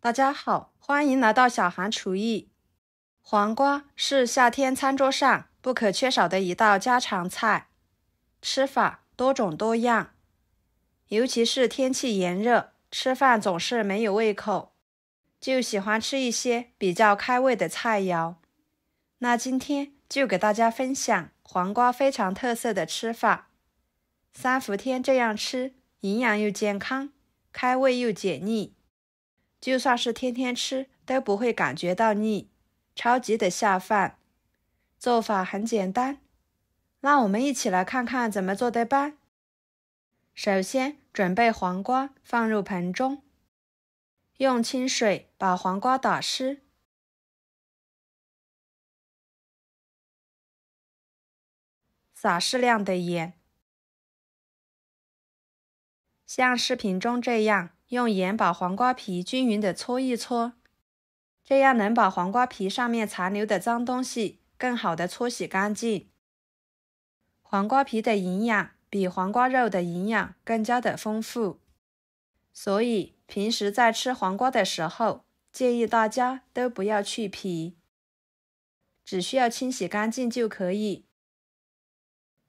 大家好，欢迎来到小韩厨艺。黄瓜是夏天餐桌上不可缺少的一道家常菜，吃法多种多样。尤其是天气炎热，吃饭总是没有胃口，就喜欢吃一些比较开胃的菜肴。那今天就给大家分享黄瓜非常特色的吃法。三伏天这样吃，营养又健康，开胃又解腻。就算是天天吃都不会感觉到腻，超级的下饭。做法很简单，那我们一起来看看怎么做的吧。首先准备黄瓜放入盆中，用清水把黄瓜打湿，撒适量的盐，像视频中这样用盐把黄瓜皮均匀的搓一搓，这样能把黄瓜皮上面残留的脏东西更好的搓洗干净。黄瓜皮的营养比黄瓜肉的营养更加的丰富，所以平时在吃黄瓜的时候，建议大家都不要去皮，只需要清洗干净就可以，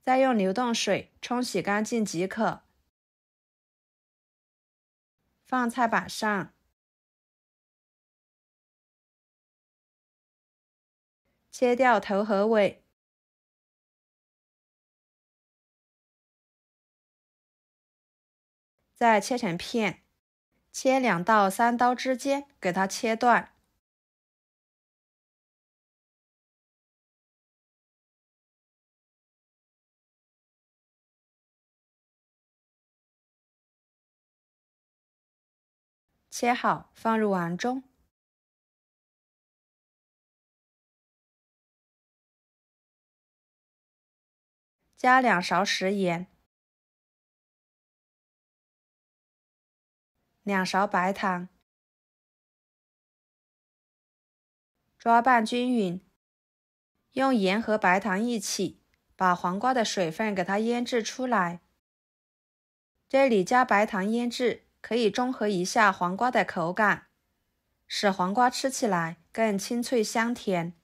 再用流动水冲洗干净即可。放菜板上，切掉头和尾，再切成片，切2到3刀之间给它切断。切好放入碗中，加2勺食盐，2勺白糖，抓拌均匀。用盐和白糖一起把黄瓜的水分给它腌制出来。这里加白糖腌制可以中和一下黄瓜的口感，使黄瓜吃起来更清脆香甜。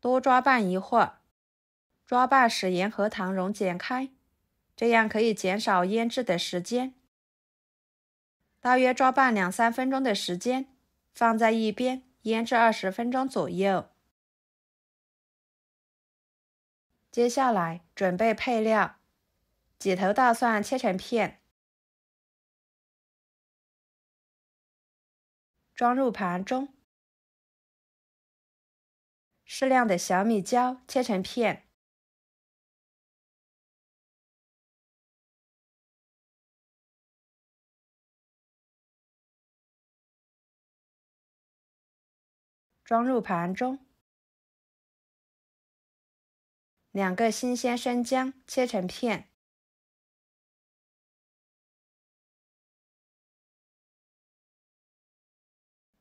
多抓拌一会儿，抓拌使盐和糖溶解开，这样可以减少腌制的时间。大约抓拌2-3分钟的时间，放在一边腌制20分钟左右。接下来准备配料，几头大蒜切成片，装入盘中。适量的小米椒切成片，装入盘中。2个新鲜生姜切成片，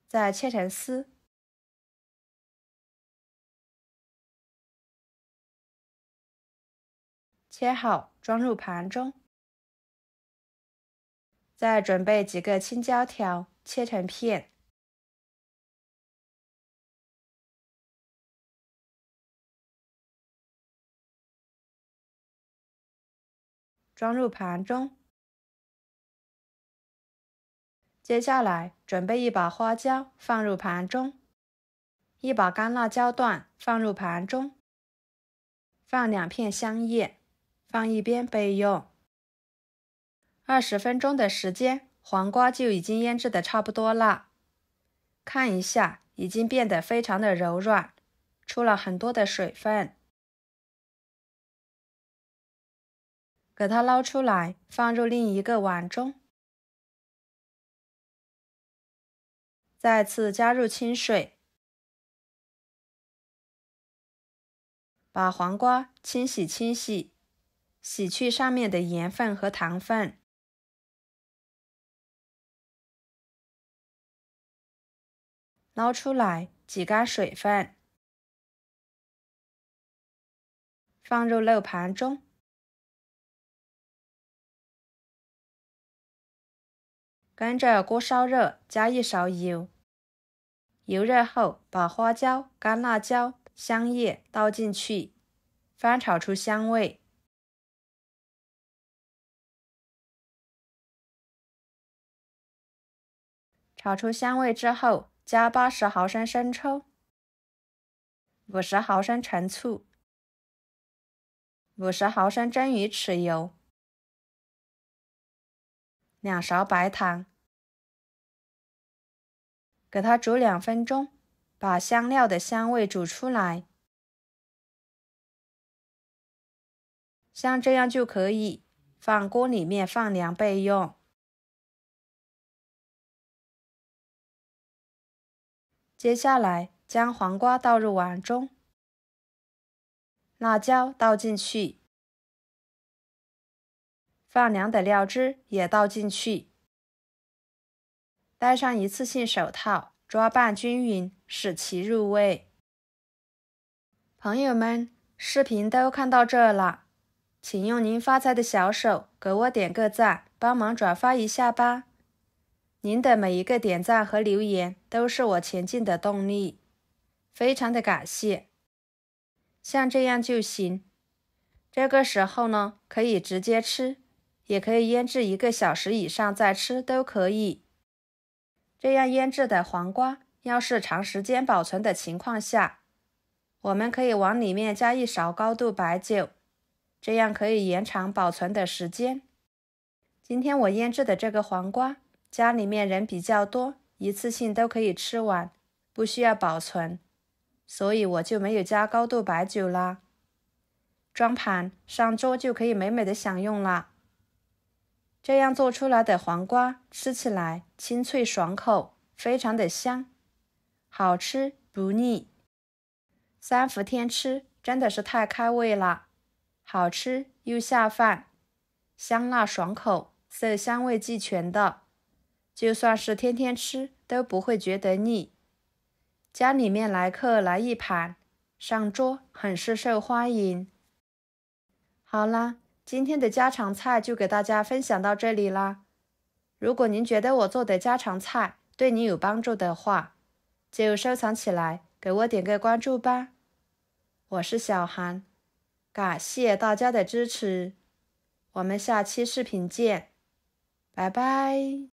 再切成丝。切好装入盘中。再准备几个青椒条切成片，装入盘中。接下来准备1把花椒放入盘中，1把干辣椒段放入盘中，放2片香叶，放一边备用。20分钟的时间，黄瓜就已经腌制的差不多了。看一下，已经变得非常的柔软，出了很多的水分。给它捞出来，放入另一个碗中。再次加入清水，把黄瓜清洗，洗去上面的盐分和糖分。捞出来，挤干水分，放入漏盘中。跟着锅烧热，加1勺油。油热后，把花椒、干辣椒、香叶倒进去，翻炒出香味。炒出香味之后，加80毫升生抽、50毫升陈醋、50毫升蒸鱼豉油、2勺白糖，给它煮2分钟，把香料的香味煮出来。像这样就可以，放锅里面放凉备用。接下来将黄瓜倒入碗中，辣椒倒进去，放凉的料汁也倒进去，戴上一次性手套，抓拌均匀，使其入味。朋友们，视频都看到这了，请用您发财的小手给我点个赞，帮忙转发一下吧。您的每一个点赞和留言都是我前进的动力，非常的感谢。像这样就行。这个时候呢，可以直接吃，也可以腌制1个小时以上再吃都可以。这样腌制的黄瓜，要是长时间保存的情况下，我们可以往里面加1勺高度白酒，这样可以延长保存的时间。今天我腌制的这个黄瓜，家里面人比较多，一次性都可以吃完，不需要保存，所以我就没有加高度白酒啦。装盘上桌就可以美美的享用啦。这样做出来的黄瓜吃起来清脆爽口，非常的香，好吃不腻。3伏天吃真的是太开胃了，好吃又下饭，香辣爽口，色香味俱全的，就算是天天吃都不会觉得腻。家里面来客来1盘，上桌很是受欢迎。好啦，今天的家常菜就给大家分享到这里啦。如果您觉得我做的家常菜对你有帮助的话，就收藏起来，给我点个关注吧。我是小韩，感谢大家的支持，我们下期视频见，拜拜。